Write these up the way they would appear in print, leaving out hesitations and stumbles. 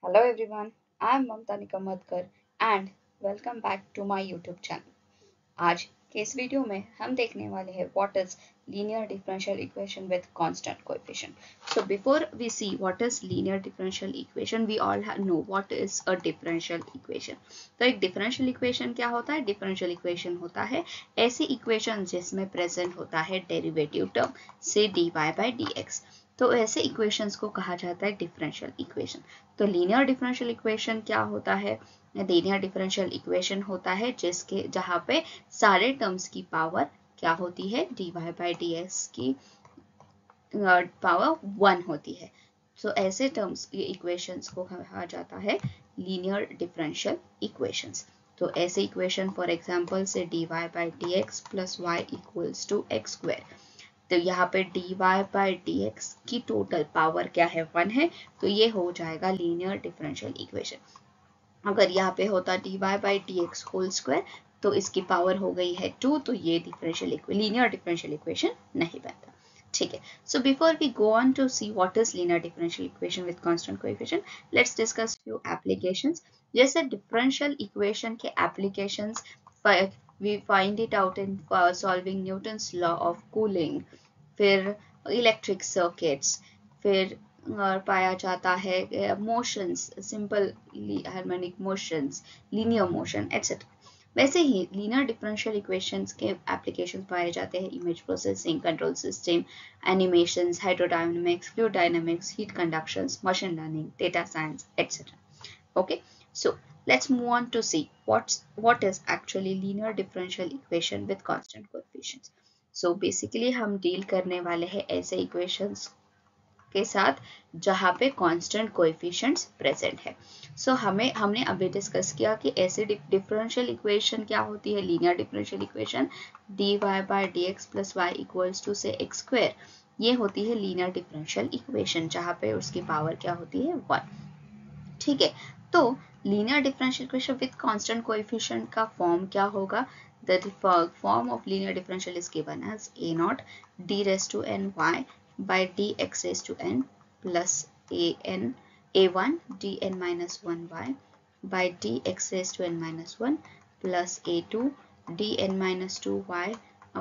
Hello everyone, I am Mamta Nikamadkar and welcome back to my YouTube channel. आज के इस video में हम देखने वाले हैं what is linear differential equation with constant coefficient. So before we see what is linear differential equation, we all know what is a differential equation. तो एक differential equation क्या होता है? Differential equation होता है ऐसी equation जिसमें present होता है derivative term से dy by dx. तो ऐसे इक्वेशंस को कहा जाता है डिफरेंशियल इक्वेशन. तो लीनियर डिफरेंशियल इक्वेशन क्या होता है? लीनियर डिफरेंशियल इक्वेशन होता है जिसके जहाँ पे सारे टर्म्स की पावर क्या होती है? dy by dx की पावर 1 होती है. तो ऐसे टर्म्स की इक्वेशंस को कहा जाता है लीनियर डिफरेंशियल इक्वेशंस. तो ऐसे इक्वेशन फॉर एग्जांपल से dy by dx plus y equals to x square. तो यहाँ पे dy by dx की टोटल पावर क्या है? 1 है. तो ये हो जाएगा लीनियर डिफरेंशियल इक्वेशन. अगर यहाँ पे होता dy by dx whole square तो इसकी पावर हो गई है 2, तो ये लीनियर डिफरेंशियल इक्वेशन नहीं बनता. ठीक है. So before we go on to see what is linear differential equation with constant coefficient, let's discuss few applications. जैसे डिफरेंशियल इक्वेशन के applications we find it out in solving Newton's law of cooling, फिर electric circuits, फिर पाया जाता है motions, simple harmonic motions, linear motion etcetera. वैसे ही linear differential equations के एप्लीकेशंस पाए जाते हैं image processing, control system, animations, hydrodynamics, fluid dynamics, heat conductions, machine learning, data science etcetera. Okay, so let's move on to see what is actually linear differential equation with constant coefficients. So basically हम deal करने वाले हैं ऐसे equations के साथ जहाँ पे constant coefficients present है. सो हमने अभी डिस्कस किया कि ऐसे डिफरेंशियल इक्वेशन क्या होती है. Linear differential equation dy by dx plus y equals to से x square, ये होती है लीनियर डिफरेंशियल इक्वेशन जहाँ पे उसकी पावर क्या होती है? 1. ठीक है. तो linear differential equation with constant coefficient का फॉर्म क्या होगा? The form of linear differential is given as a naught d raised to n y by dx raised to n plus a1 dn minus 1 y by dx raised to n minus 1 plus a2 dn minus 2 y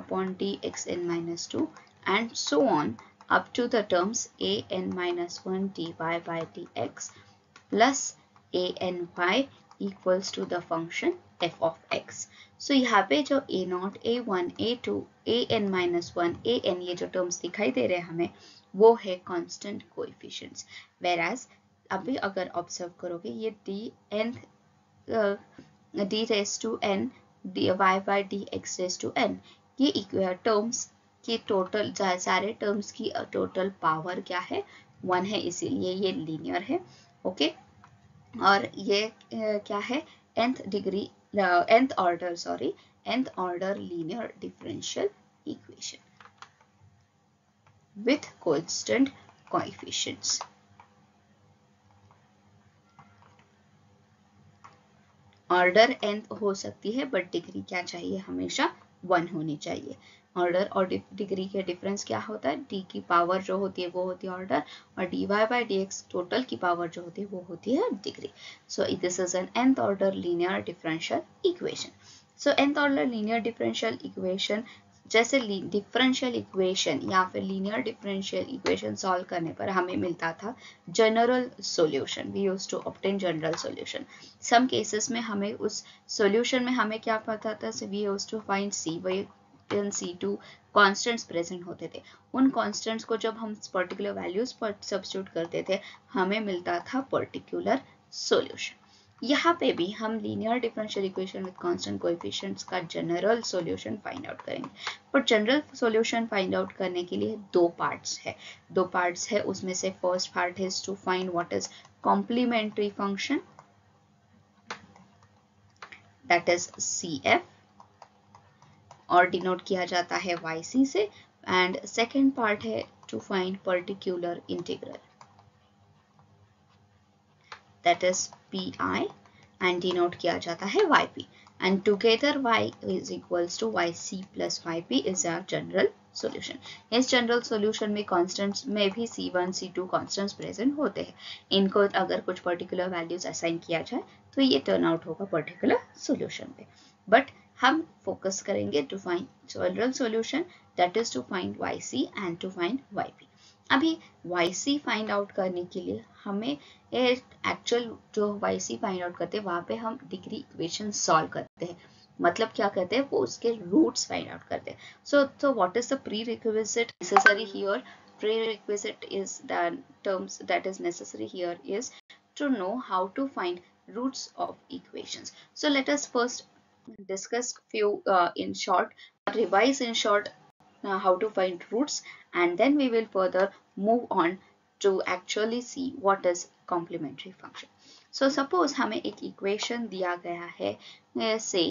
upon dxn minus 2 and so on up to the terms a n minus 1 dy by dx plus a n y equals to the function f of x. So यहाँ पे जो a0, a1, a2, an minus 1, an ये जो terms दिखाई दे रहे हैं हमें, वो है constant coefficients. Whereas अभी अगर observe करोगे ये d raised to n dy by dx raised to n, ये terms की टोटल सारे टर्म्स की टोटल पावर क्या है? 1 है, इसीलिए ये लीनियर है. ओके. और ये क्या है? nth order linear differential equation with constant coefficients. Order nth हो सकती है बट डिग्री क्या चाहिए? हमेशा 1 होनी चाहिए. ऑर्डर और डिग्री के डिफरेंस क्या होता है? डी की पावर जो होती है वो होती है ऑर्डर, और dy by dx टोटल की पावर जो होती है वो होती है degree. So this is an nth order linear differential equation. So nth order linear differential equation, जैसे डिफरेंशियल इक्वेशन या फिर लीनियर डिफरेंशियल इक्वेशन सॉल्व करने पर हमें मिलता था general solution. We used to obtain general solution. Some cases में हमें उस सॉल्यूशन में हमें क्या पता था? So we used to find C1 C2 constants present होते थे. उन कॉन्स्टेंट्स को जब हम पर्टिकुलर वैल्यूज पर सब्स्टिट्यूट करते थे हमें मिलता था पर्टिकुलर सॉल्यूशन. यहाँ पे भी हम linear differential equation with constant coefficients का जनरल सॉल्यूशन फाइंड आउट करेंगे. पर जनरल सॉल्यूशन फाइंड आउट करने के लिए दो पार्ट्स है. उसमें से first part is to find what is complementary function, that is CF, और डिनोट किया जाता है YC से. एंड सेकेंड पार्ट है to find particular integral, that is pi, and denote किया जाता है yp, and together y is equals to yc plus yp is our general solution. इस जनरल सॉल्यूशन में कांस्टेंट्स में भी C1 C2 कांस्टेंट्स प्रेजेंट होते हैं। इनको अगर कुछ पर्टिकुलर वैल्यूज असाइन किया जाए तो ये टर्न आउट होगा पर्टिकुलर सॉल्यूशन पे। बट हम फोकस करेंगे to find general solution, that is to find YC and to find YP। अभी YC फाइंड आउट करने के लिए हमें एक्चुअल जो YC फाइंड आउट करते हैं वहां पे हम डिग्री इक्वेशन सॉल्व करते हैं। मतलब क्या करते हैं, वो उसके रूट्स फाइंड आउट करते हैं। So what is the prerequisite necessary here? Prerequisite is the terms that is necessary here is to know how to find roots of equations. So let us first discuss few in short, revise in short how to find roots, and then we will further move on to actually see what is complementary function. So suppose हमें एक equation दिया गया है say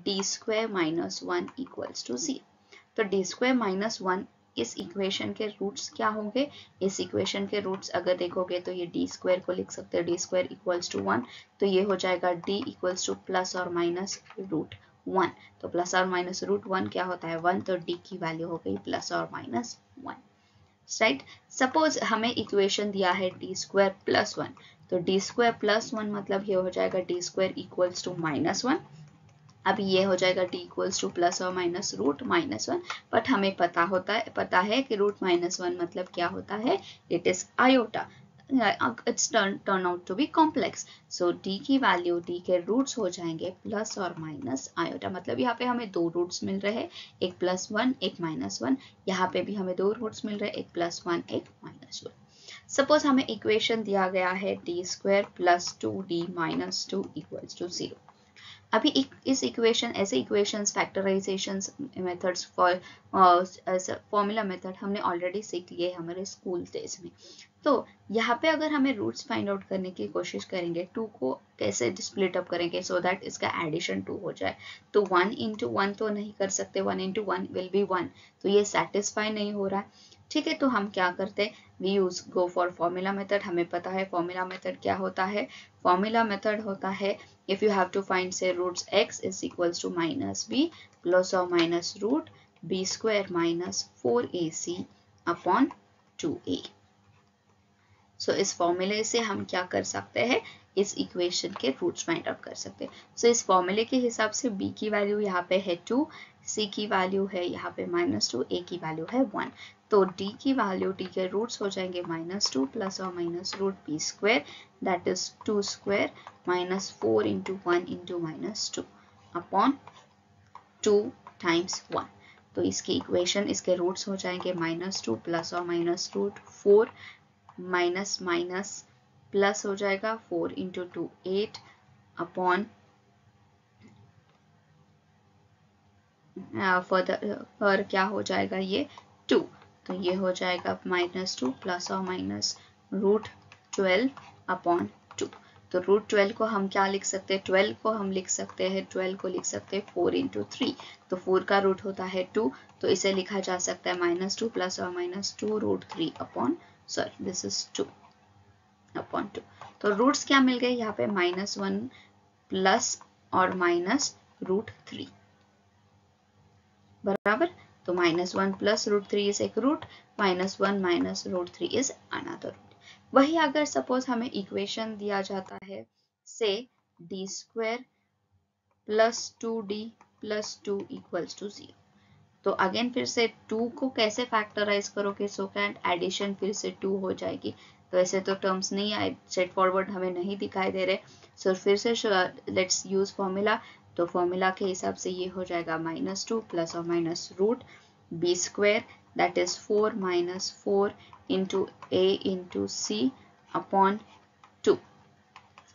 d square minus 1 equals to 0. तो d square minus 1 इस equation के roots क्या होंगे? इस इक्वेशन के रूट्स अगर देखोगे तो ये d स्क्वायर को लिख सकते हैं, d स्क्वायर इक्वल्स टू 1, तो ये हो जाएगा d इक्वल्स टू प्लस और माइनस रूट 1। तो प्लस और माइनस रूट 1 क्या होता है? 1। तो d की वैल्यू हो गई प्लस और माइनस 1, राइट। सपोज हमें इक्वेशन दिया है d स्क्वायर प्लस 1, तो d स्क्वायर प्लस 1 मतलब ये हो जाएगा d square equals to minus 1। अभी ये हो जाएगा d इक्वल्स टू प्लस और माइनस रूट माइनस 1, बट हमें पता है कि रूट माइनस 1 मतलब क्या होता है? It is iota. It's turn out to be complex. So d की वैल्यू, d के रूट्स हो जाएंगे प्लस और माइनस आयोटा। मतलब यहाँ पे हमें दो रूट्स मिल रहे हैं, एक प्लस 1 एक माइनस 1। यहाँ पे भी हमें दो रूट्स मिल रहे हैं, एक प्लस 1 एक माइनस 1। सपोज हमें इक्वेशन दिया गया है d square plus 2d minus 2 equals to 0। अभी इस इक्वेशन, ऐसे equations, factorisations methods for formula method हमने ऑलरेडी सीख लिए हमारे स्कूल डेज में। तो यहाँ पे अगर हमें रूट्स फाइंड आउट करने की कोशिश करेंगे, 2 को कैसे स्प्लिट अप करेंगे सो दैट इसका एडिशन 2 हो जाए। तो 1 इंटू 1 तो नहीं कर सकते, 1 इंटू 1 विल बी 1, तो ये सेटिस्फाई नहीं हो रहा है। ठीक है, तो हम क्या करते हैं, we use go for formula method. हमें पता है फॉर्मूला मेथड क्या होता है। फॉर्मूला मेथड होता है, if you have to find say roots x is equals to minus b plus or minus root b square minus 4ac upon 2a. So इस फॉर्मूले से हम क्या कर सकते हैं, इस इक्वेशन के रूट्स फाइंड आउट कर सकते हैं। So इस फॉर्मूले के हिसाब से b की वैल्यू यहाँ पे है 2, c की वैल्यू है यहाँ पे -2, a की वैल्यू है 1। तो d की वैल्यू, d के रूट्स हो जाएंगे -2 प्लस और minus root b square, that is 2 square minus 4 into 1 into -2 upon 2 times 1। तो इसके इक्वेशन, इसके रूट्स हो जाएंगे -2 प्लस और minus root 4 minus minus plus हो जाएगा 4 इंटू 2 8 अपॉन पर क्या हो जाएगा ये 2। तो ये हो जाएगा -2 प्लस और माइनस रूट 12 अपॉन 2। तो रूट 12 को हम क्या लिख सकते हैं, 12 को हम लिख सकते हैं, 12 को लिख सकते हैं 4 इंटू 3। तो 4 का रूट होता है 2, तो इसे लिखा जा सकता है -2 प्लस और minus 2 root 3 upon, sorry this is 2 upon 2। तो रूट्स क्या मिल गए यहाँ पे, -1 प्लस और माइनस रूट 3 बराबर। तो -1 प्लस रूट 3 इज एक root, -1 minus root 3 is another root. वही अगर सपोज हमें इक्वेशन दिया जाता है से d square plus 2d plus 2 equals to 0, तो अगेन फिर से 2 को कैसे फैक्टराइज करोगे, सो कैन एडिशन फिर से 2 हो जाएगी। तो ऐसे तो टर्म्स नहीं आए, स्ट्रेट फॉरवर्ड हमें नहीं दिखाई दे रहे। सो फिर से लेट्स यूज फॉर्मूला। तो फॉर्मूला के हिसाब से ये हो जाएगा -2 प्लस और minus root b square, that is 4 minus 4 into a into c upon 2।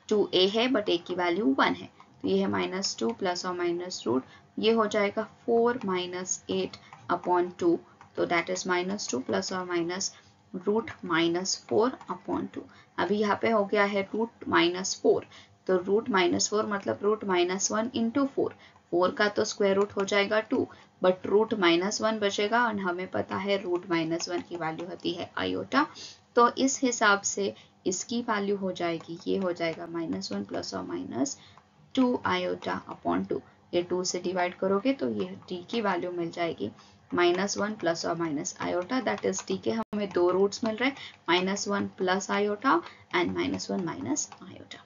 2a है बट a की वैल्यू 1 है, तो ये है -2 प्लस और माइनस रूट, ये हो जाएगा 4 माइनस 8 अपॉन 2। तो दैट इज -2 प्लस और माइनस रूट -4 अपॉन 2। अभी यहाँ पे हो गया है रूट -4, तो रूट -4 मतलब रूट -1 इंटू 4। 4 का तो स्क्वायर रूट हो जाएगा 2, बट रूट -1 बचेगा और हमें पता है रूट -1 की वैल्यू होती है आयोटा। तो इस हिसाब से इसकी वैल्यू हो जाएगी, ये हो जाएगा -1 प्लस और माइनस 2 आयोटा अपॉन 2। ये 2 से डिवाइड करोगे तो ये d की वैल्यू मिल जाएगी -1 प्लस और minus iota, that is D के हमें दो रूट्स मिल रहे हैं, -1 plus iota and -1 minus iota.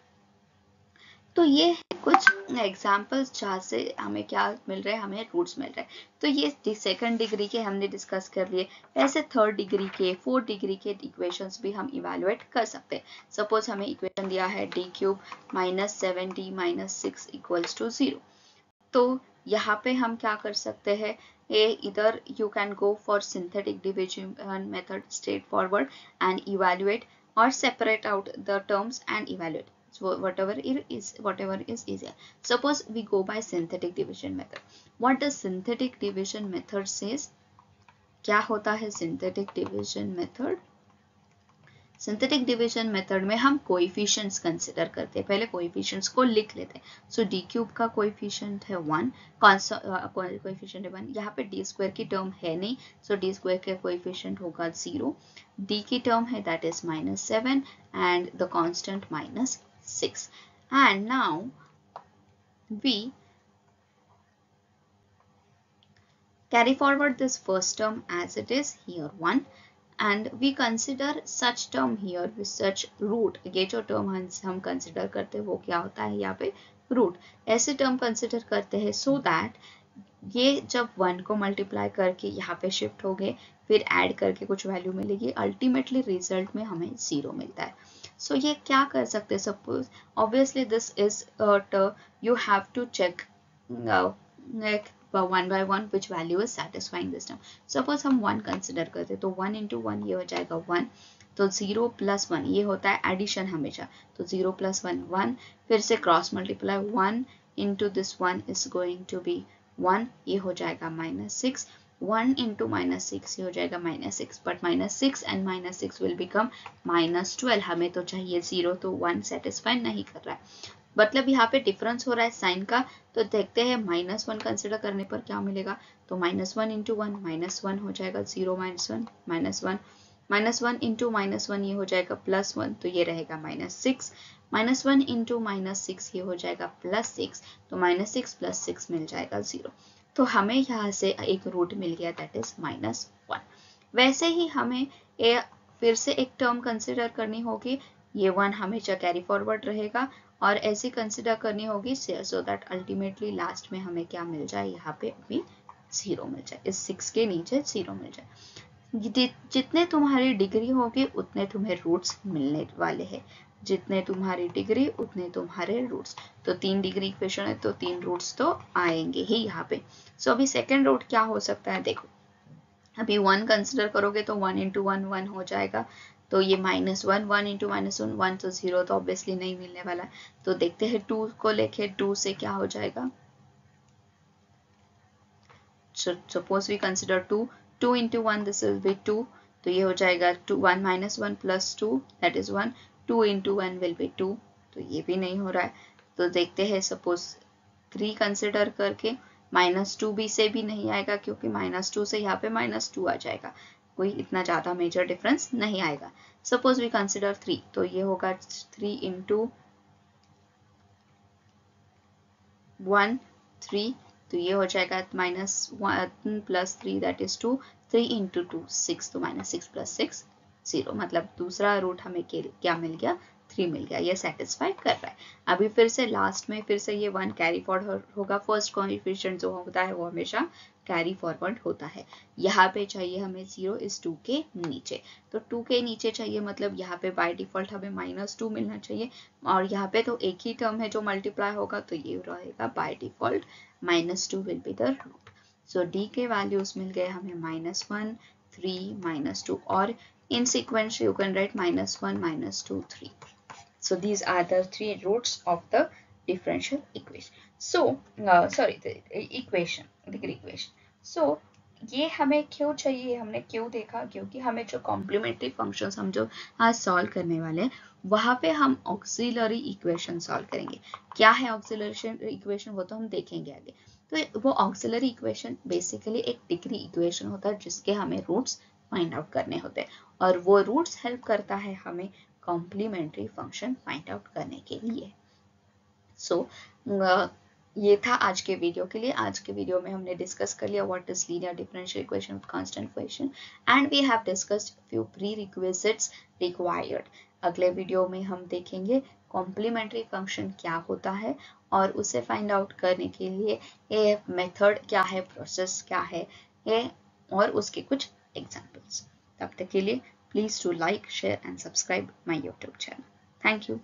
तो ये है कुछ एग्जाम्पल्स जहाँ से हमें क्या मिल रहा है, हमें रूट्स मिल रहे हैं। तो ये सेकंड डिग्री के हमने डिस्कस कर लिए। ऐसे थर्ड डिग्री के, फोर्थ डिग्री के इक्वेशंस भी हम इवेलुएट कर सकते हैं। सपोज हमें इक्वेशन दिया है d³ -7d - 6 इक्वल्स टू 0। तो यहाँ पे हम क्या कर सकते हैं, इधर you can go for synthetic division method straight forward and evaluate or separate out the terms and evaluate. So whatever is easier. Suppose we go by synthetic division method. What does synthetic division method says? क्या होता है synthetic division method? Synthetic division method में हम coefficients consider करते हैं। पहले coefficients को लिख लेते हैं। सो d³ का कोएफिशिएंट है 1, कोएफिशिएंट है 1। यहाँ पे d² की टर्म है नहीं, सो d² का कोएफिशिएंट होगा 0। d की टर्म है that is -7 and the constant -6। And now we carry forward this first term as it is here 1 and we consider such term here with such root। ये जो term हम consider करते हैं वो क्या होता है यहाँ पे रूट। ऐसे टर्म कंसिडर करते हैं सो दैट ये जब 1 को मल्टीप्लाई करके यहाँ पे शिफ्ट हो गए, फिर ऐड करके कुछ वैल्यू मिलेगी, अल्टीमेटली रिजल्ट में हमें 0 मिलता है। सो ये क्या कर सकते हैं, suppose obviously this is you have to check one by one which value is satisfying this term. Suppose हम 1 कंसिडर करते तो 1 into 1 ये हो जाएगा 1, तो 0 plus 1 ये होता है एडिशन हमेशा, तो 0 plus 1 1, फिर से cross multiply 1 into this 1 is going to be 1, ये हो जाएगा -6, 1 into -6 ये हो जाएगा -6, but -6 and -6 will become -12। हमें तो चाहिए 0, तो 1 सेटिस्फाई नहीं कर रहा है, मतलब यहाँ पे डिफरेंस हो रहा है साइन का। तो देखते हैं -1 कंसिडर करने पर क्या मिलेगा, तो -1 into 1 -1 हो जाएगा, 0 -1 -1 -1 into -1 ये हो जाएगा +1, तो ये रहेगा -6, -1 into -6 ये हो जाएगा +6, तो -6 + 6 मिल जाएगा 0। तो हमें यहाँ से एक रूट मिल गया दैट इज -1। वैसे ही हमें फिर से एक टर्म कंसिडर करनी होगी, ये 1 हमेशा कैरी फॉरवर्ड रहेगा और ऐसी कंसिडर करनी होगी सो दैट अल्टीमेटली लास्ट में हमें क्या मिल जाए, यहाँ पे भी 0 मिल जाए, इस 6 के नीचे 0 मिल जाए। जितने तुम्हारी डिग्री होगी उतने तुम्हें रूट्स मिलने वाले हैं, जितने तुम्हारी डिग्री उतने तुम्हारे रूट्स। तो 3 डिग्री इक्वेशन है तो 3 रूट्स तो आएंगे ही यहाँ पे। सो अभी सेकेंड रूट क्या हो सकता है, देखो अभी 1 कंसिडर करोगे तो 1 into 1 1 हो जाएगा, तो ये -1 1 into -1 1, तो 0 तो ऑब्वियसली नहीं मिलने वाला। तो देखते हैं 2 को लेके, 2 से क्या हो जाएगा, suppose we consider 2 into 1 this will be 2, तो ये हो जाएगा 1 -1 + 2 that is 1, 2 into 1 will be 2, तो ये भी नहीं हो रहा है। तो देखते हैं सपोज 3 कंसिडर करके, -2 भी से भी नहीं आएगा क्योंकि -2 से यहाँ पे -2 आ जाएगा, कोई इतना ज़्यादा मेजर डिफरेंस नहीं आएगा। सपोज वी कंसिडर 3, तो ये होगा 3 into 1 3, तो ये हो जाएगा -1 + 3 दैट इज 2, 3 into 2 6, तो -6 + 6 0, मतलब दूसरा रूट हमें क्या मिल गया, 3 मिल गया, ये सेटिस्फाई कर रहा है। अभी फिर से लास्ट में फिर से ये 1 कैरी फॉरवर्ड होगा, फर्स्ट कोएफिशिएंट जो होता है वो हमेशा कैरी फॉरवर्ड होता है। यहाँ पे चाहिए हमें 0 इस 2 के नीचे, तो 2 के नीचे चाहिए मतलब यहाँ पे बाय डिफॉल्ट हमें -2 मिलना चाहिए, और यहाँ पे तो एक ही टर्म है जो मल्टीप्लाई होगा, तो ये रहेगा by default -2 will be the root. So D के वैल्यूज मिल गए हमें -1 3 -2, और in sequence you can write -1 -2 3. So these are the 3 roots of the differential equation. So the equation, degree equation. So ये हमें क्यों चाहिए, हमने क्यों देखा, क्योंकि हमें जो कॉम्प्लीमेंट्री फंक्शंस हम जो आज सॉल्व करने वाले हैं वहाँ पे हम ऑक्सिलरी इक्वेशन सॉल्व करेंगे। क्या है ऑक्सिलरी इक्वेशन वो तो हम देखेंगे आगे। तो वो ऑक्सिलरी इक्वेशन बेसिकली एक डिग्री इक्वेशन होता है जिसके हमें रूट्स फाइंड आउट करने होते हैं, और वो रूट्स हेल्प करता है हमें कॉम्प्लीमेंट्री फंक्शन फाइंड आउट करने के लिए। सो ये था आज के वीडियो के लिए। आज के वीडियो में हमने डिस्कस कर लिया what is linear differential equation with constant coefficient and we have discussed few prerequisites required. अगले वीडियो में हम देखेंगे कॉम्प्लीमेंट्री फंक्शन क्या होता है और उसे फाइंड आउट करने के लिए ये मेथड क्या है, प्रोसेस क्या है ये, और उसके कुछ एग्जांपल्स। तब तक के लिए please to like, share and subscribe my YouTube channel. Thank you.